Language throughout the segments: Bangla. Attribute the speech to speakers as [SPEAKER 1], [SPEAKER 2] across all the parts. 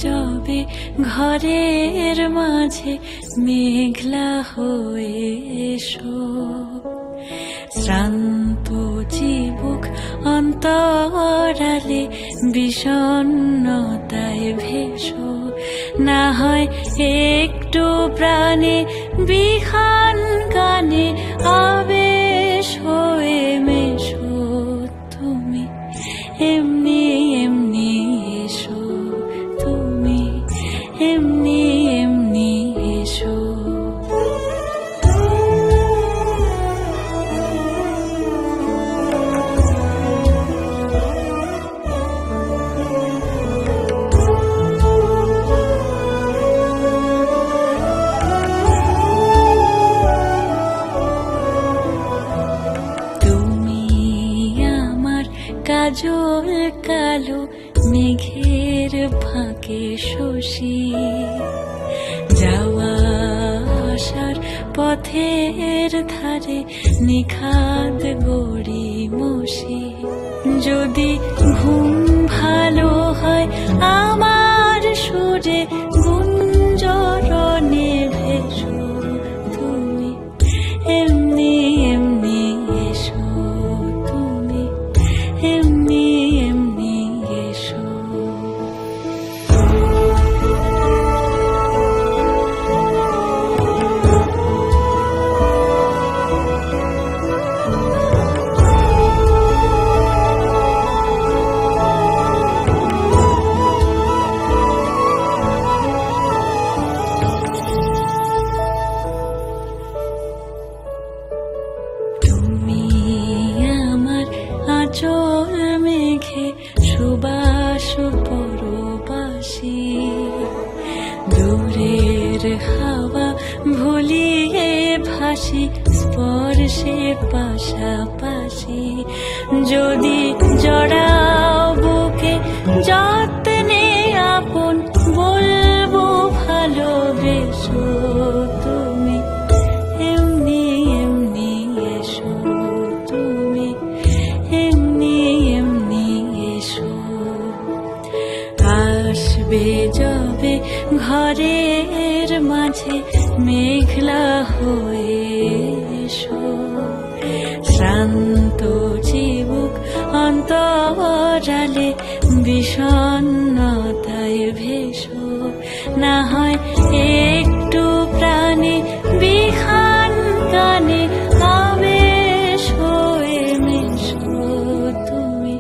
[SPEAKER 1] যাবে ঘরের মাঝে মেঘলা হয়ে এসো, শ্রান্ত চিবুক অন্তরালে বিষণ্ণতায় ভেসো, না হয় একটু প্রাণে বিহান গানে আবেশ হয়ে মেশো। তুমি এমনি এমনি এসো, তুমি এমনি এমনি এসো। কাজল কালো মেঘের ফাঁকে শশী, যাওয়া আসার পথের ধারে নিখাদ গড়ি মশি। যদি ঘুম ভালো হয় আমার সুরে গুঞ্জরণে ভেসো, তুমি এমনি এমনি এসো, তুমি এমনি এমনি এসো। তুমি আমার আঁচল মেঘে সুবাস পরবাসী, দূরের হাওয়া ভুলিয়ে ভাসি স্পর্শে পাশাপাশি। যদি জড়াও বুকে যত্নে আপন বলবো ভালোবেসো, তুমি এমনি এমনি এসো, তুমি এমনি এমনি এসো। আসবে যবে ঘরের মাঝে মেঘলা হয়ে এসো, শ্রান্ত চিবুক অন্তরালে বিষণ্ণতায় ভেসো, না হয় একটু প্রাণে বিহান গানে আবেশ হয়ে মেশো, তুমি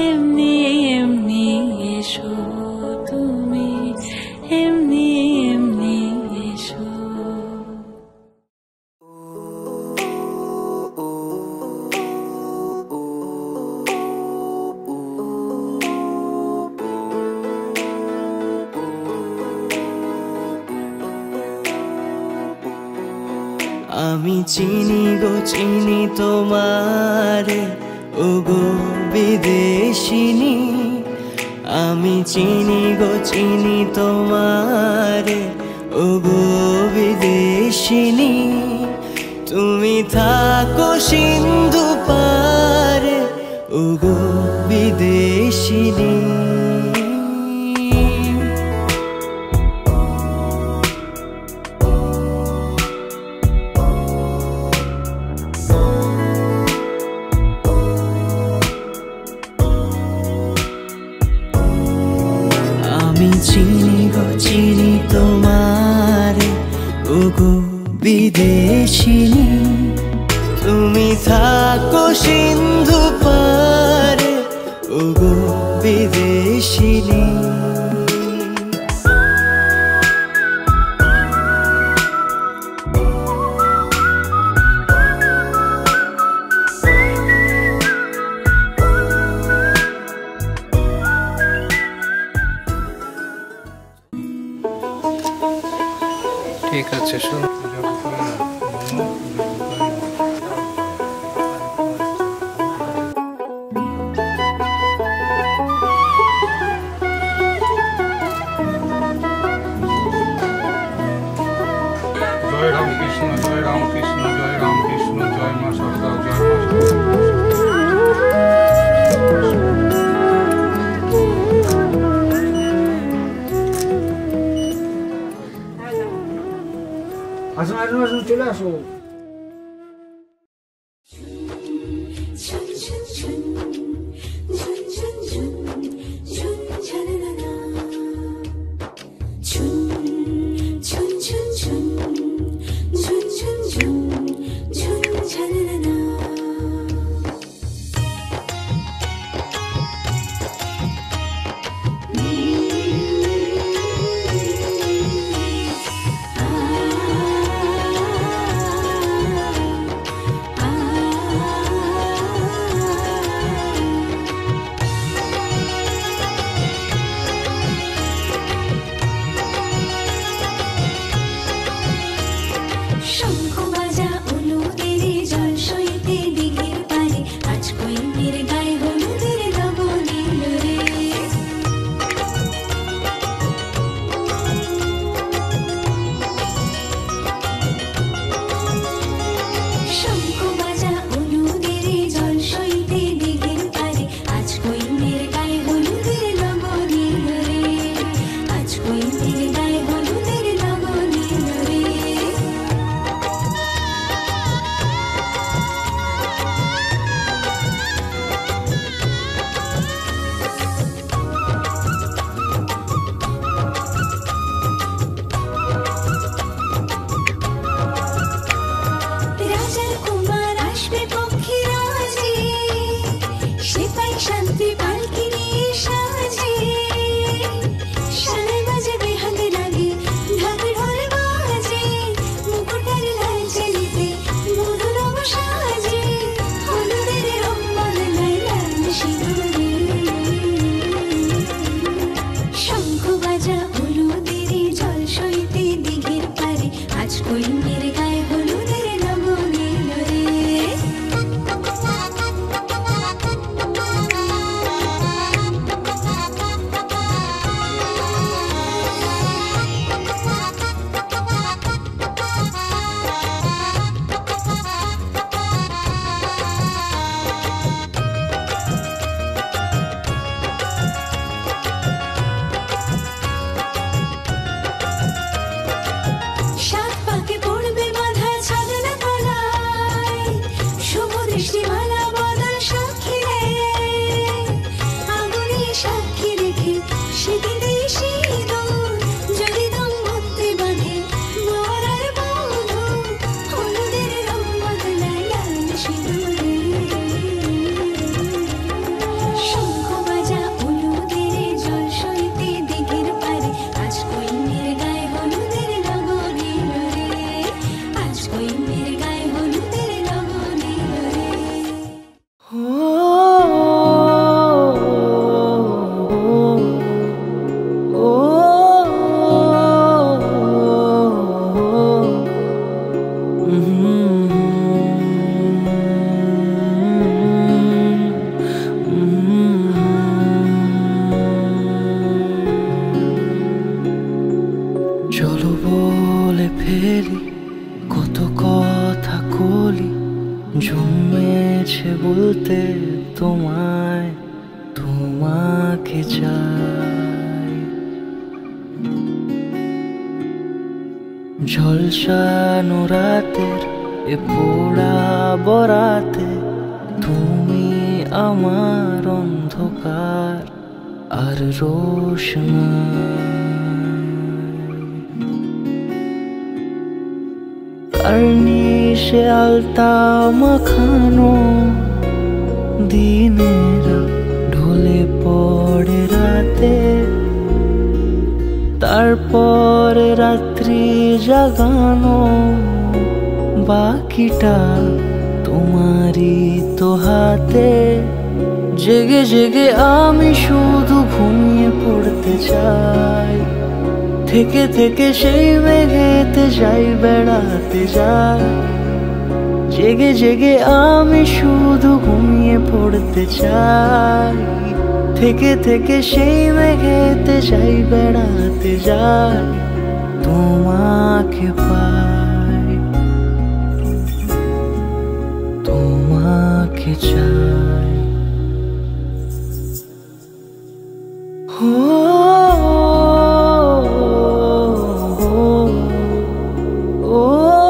[SPEAKER 1] এমনি এমনি এসো, তুমি এমনি এমনি এসো।
[SPEAKER 2] আমি চিনি গো চিনি তোমারে, ও গো বিদেশিনী। আমি চিনি গো চিনি তোমারে, ও গো বিদেশিনী। তুমি থাকো সিন্ধু পারে, ও গো বিদেশিনী। আমি চিনি গো চিনি তোমারে, ও গো বিদেশিনী। তুমি থাকো সিন্ধু পারে, ও গো বিদেশিনী।
[SPEAKER 3] ঠিক আছে, শুন। জয় রামকৃষ্ণ, জয় রামকৃষ্ণ, জয় রামকৃষ্ণ, জয় মা শারদা, জয় মা শারদা।
[SPEAKER 4] আসুন আসুন আসুন, চলে আসো।
[SPEAKER 2] জন্মেছে বলতে তোমায়, তোমাকে চাই। ঝলসানো রাতের এ পোড়া বরাতে তুমি আমার অন্ধকার আর রোশনাই। কার্নিশে আলতা মাখানো দিনেরা ঢলে পড়ে রাতে, তারপরে রাত্রি জাগানো বাকিটা তোমারই তো হাতে। জেগে জেগে আমি শুধু ঘুমিয়ে পড়তে চাই, থেকে থেকে সেই মেঘেতে যাই বেড়াতে যাই। জেগে জেগে আমি শুধু ঘুমিয়ে পড়তে চাই, থেকে থেকে সেই মেঘেতে যাই বেড়াতে যাই। তোমাকে পাই, তোমাকে চাই। Oh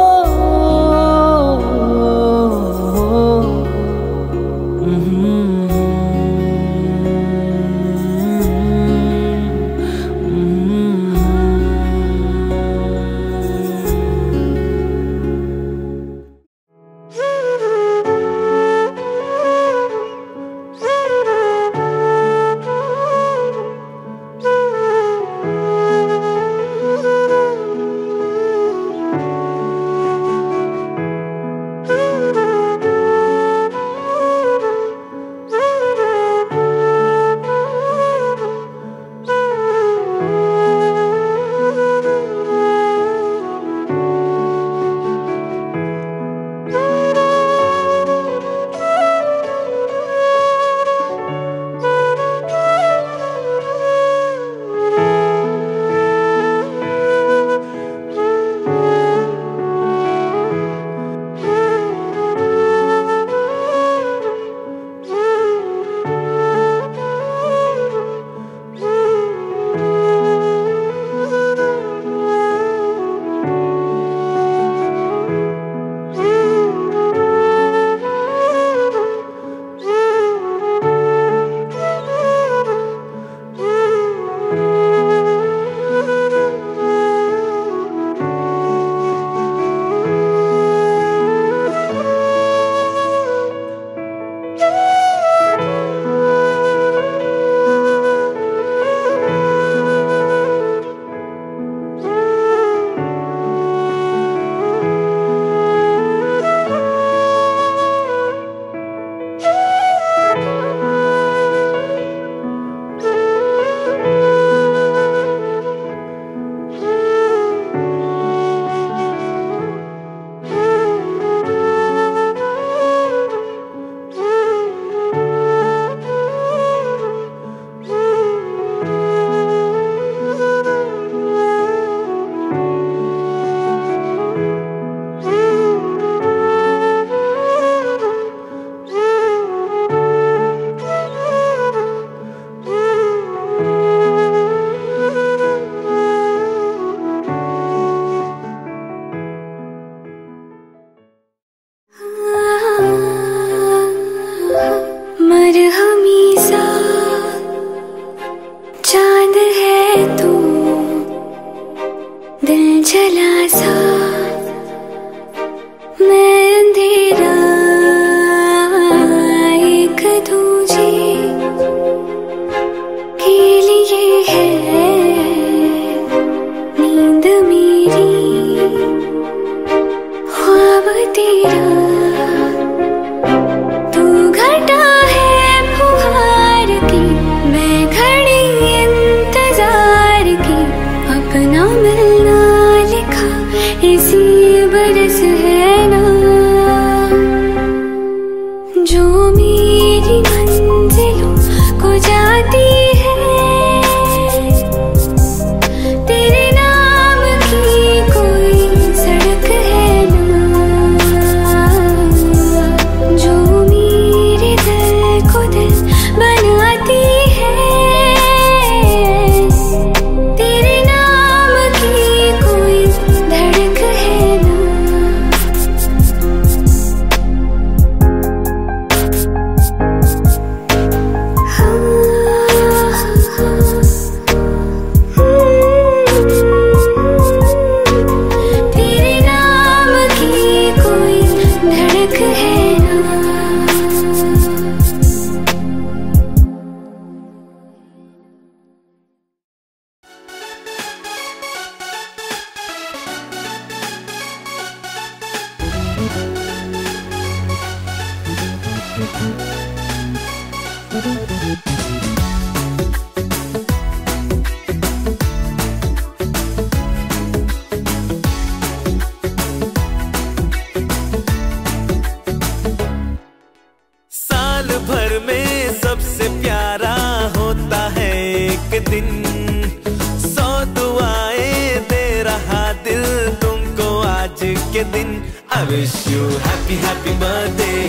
[SPEAKER 4] wish you happy birthday,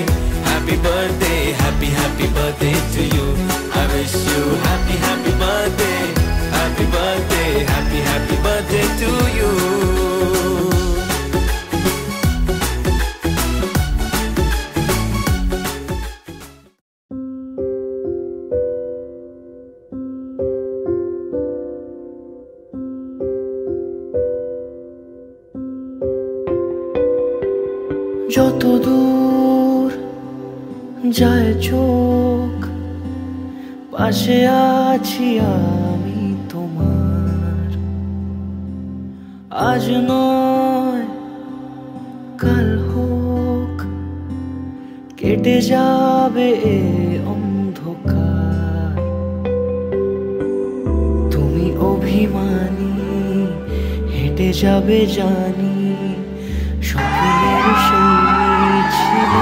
[SPEAKER 4] happy birthday, happy birthday to you. I wish you happy birthday, happy birthday, happy birthday to you.
[SPEAKER 2] যত দূর যায় চোখ পাশে আছি আমি তোমার, আজ নয় কাল হোক কেটে যাবে এ অন্ধকার। তুমি অভিমানী হেঁটে যাবে জানি, স্বপ্নের সেই ছিল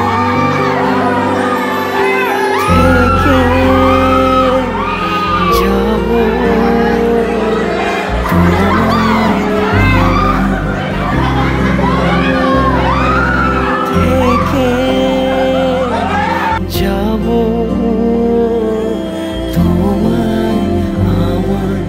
[SPEAKER 2] থেকে যাব থেকে যাব তোমায় আমার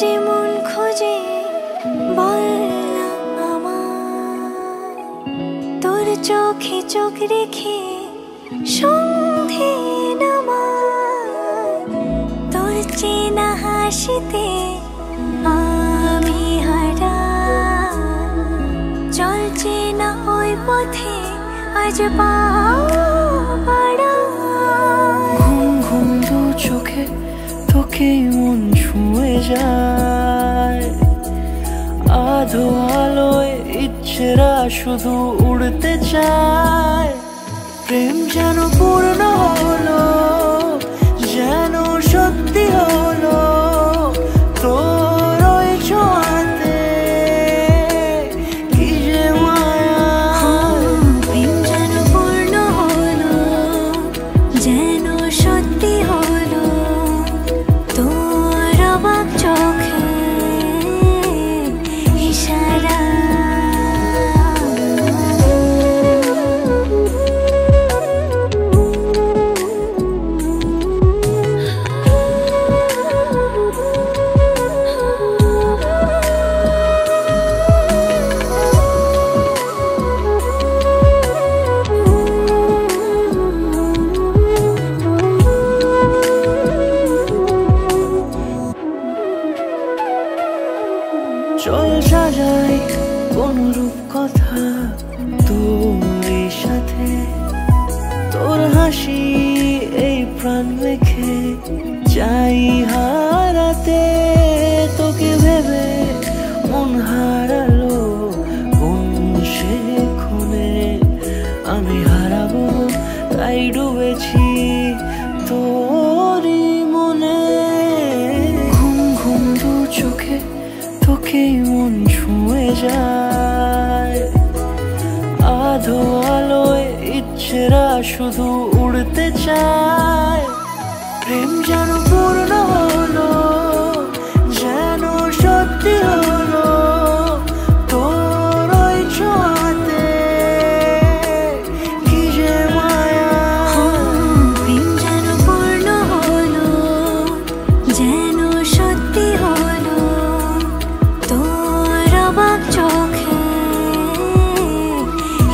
[SPEAKER 1] যেমন খোঁজে বললাম আমার, তোর চোখে চোখ রেখে সন্ধে নামার, তোর চেনা হাসিতে আমি হারা, চলছে না ওই পথে আজ পাড়া।
[SPEAKER 2] ঘুম ঘুম দু চোখে তোকে মন ছুঁয়ে যায়, আধো আলোয় ইচ্ছেরা শুধু উড়তে চায়। প্রেম যেন পূর্ণ হলো, যেন সত্যি হলো, তোর ওই ছোঁয়াতে কি যে মায়া।
[SPEAKER 1] প্রেম যেন পূর্ণ হলো, যেন সত্যি হলো, তোর অবাক চোখে ইশারা।
[SPEAKER 2] চল সাজাই কোন রূপ কথা তোর সাথে, তোর হাসি এই প্রাণ মেখে চাই হারাতে। তোকে ভেবে মন হারালো কোন সে খুনে, আমি হারাবো তাই ডুবেছি তোরই মনে। ঘুম ঘুম দু চোখে তোকে মন ছুঁয়ে যায়, আধো আলোয় ইচ্ছেরা শুধু উড়তে চায়। প্রেম যেন পূর্ণ হলো, যেন সত্যি হলো, তোর ওই ছোঁয়াতে কি যে মায়া।
[SPEAKER 1] প্রেম যেন পূর্ণ হলো, যেন সত্যি হলো, তোর অবাক চোখে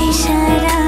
[SPEAKER 1] ইশারা।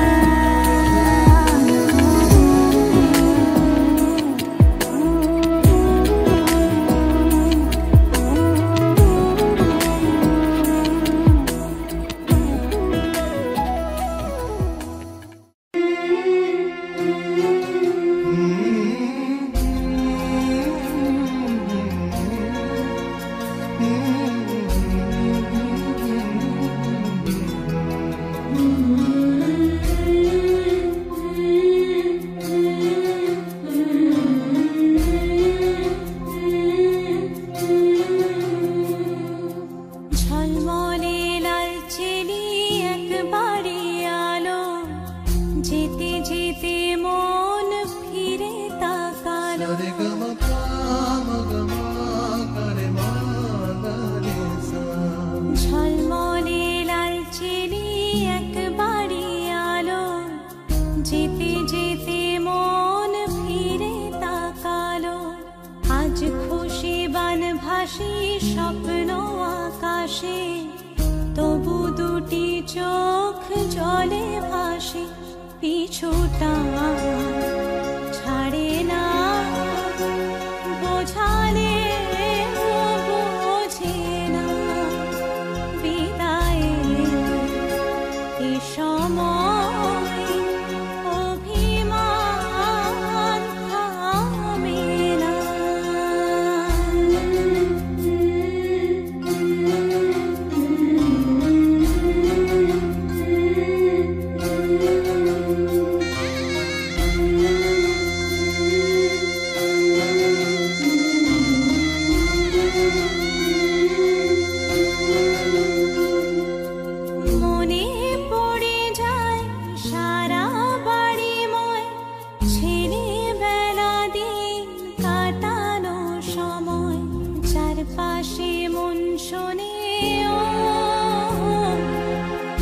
[SPEAKER 1] যেতে যেতে মন ফিরে তাকালো ঝলমলে লালচেরি এক বাড়ি আলো যেতে যেতে মন ফিরে তাকালো আজ খুশি বানভাসী স্বপ্ন আকাশে তবু দুটি চোখ জলে ভাসে পিছুটা ছাড়ে না বোঝালে বোঝে না বিদায় এ সময় অভিমান থামে না মনে পড়ে যায় সারা বাড়িময় ছেলেবেলা দিন কাটানো সময় চারপাশে মন শোনে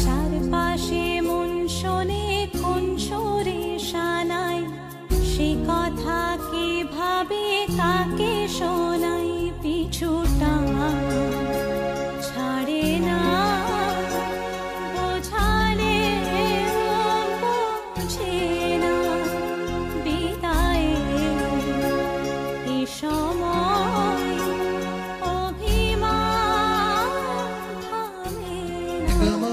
[SPEAKER 1] চারপাশে মন শোনে কোন সুরে শানায় সে কথা কে ভাবে কাকে শোনাই পিছুটা ছাড়ে না বোঝালে বোঝে না বিদায় এ সময় অভিমান থামে না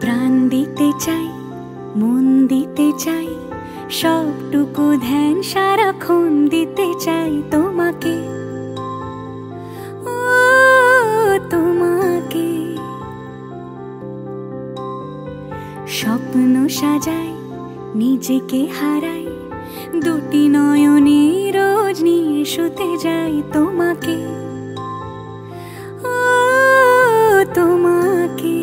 [SPEAKER 1] প্রাণ দিতে চাই মন দিতে চাই সবটুকু ধ্যান সারাক্ষণ দিতে চাই তোমাকে ও তোমাকে স্বপ্ন সাজাই নিজেকে হারাই দুটি নয়নে রোজ নিয়ে শুতে যাই তোমাকে ও তোমাকে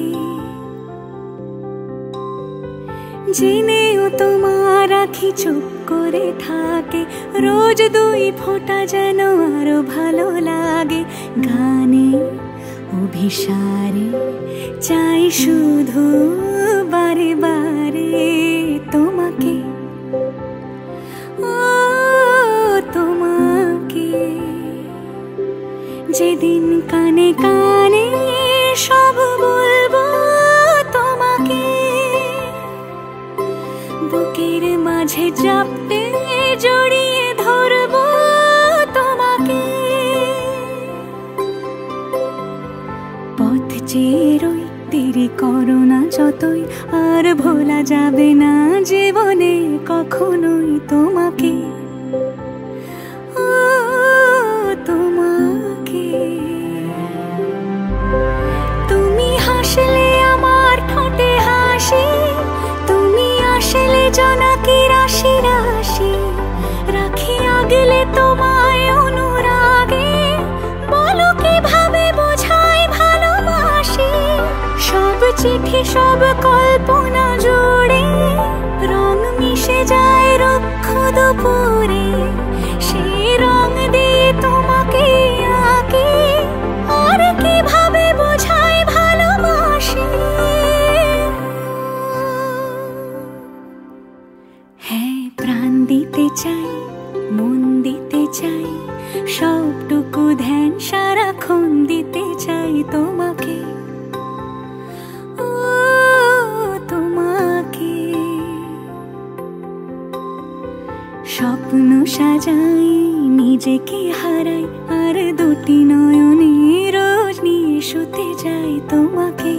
[SPEAKER 1] জেনেও তোমার আখি চুপ করে থাকে রোজ দুই ফোঁটা যেন আরো ভালো লাগে গানে অভিসারে চাই শুধু বারে বারে তোমাকে ও তোমাকে যেদিন কানে কানে সব বলবো তোমাকে বুকের মাঝে চাপটে জড়িয়ে ধরবো তোমাকে পথ চেয়ে রই দেরি করো না যতই আর ভোলা যাবে না জীবনে কখনোই তোমাকে ও তোমাকে তুমি হাসলে আমার ঠোঁটে হাসি তুমি আসলে জোনাকি রাশি রাশি রাখি আগলে তোমায় অনুরাগে বলো কিভাবে বোঝাই ভালোবাসি সব চিঠি সব কল্পনা জুড়ে রং মিশে যায় রুক্ষ দুপুরে সেই রং দিয়ে তোমাকে আঁকি আর কিভাবে বোঝাই ভালোবাসি হ্যাঁ প্রাণ দিতে চাই মন দিতে চাই সবটুকু ধ্যান সারাক্ষণ দিতে চাই তোমাকে ও তোমাকে স্বপ্ন সাজাই নিজেকে হারাই আর দুটি নয়নে রোজ নিয়ে শুতে যাই তোমাকে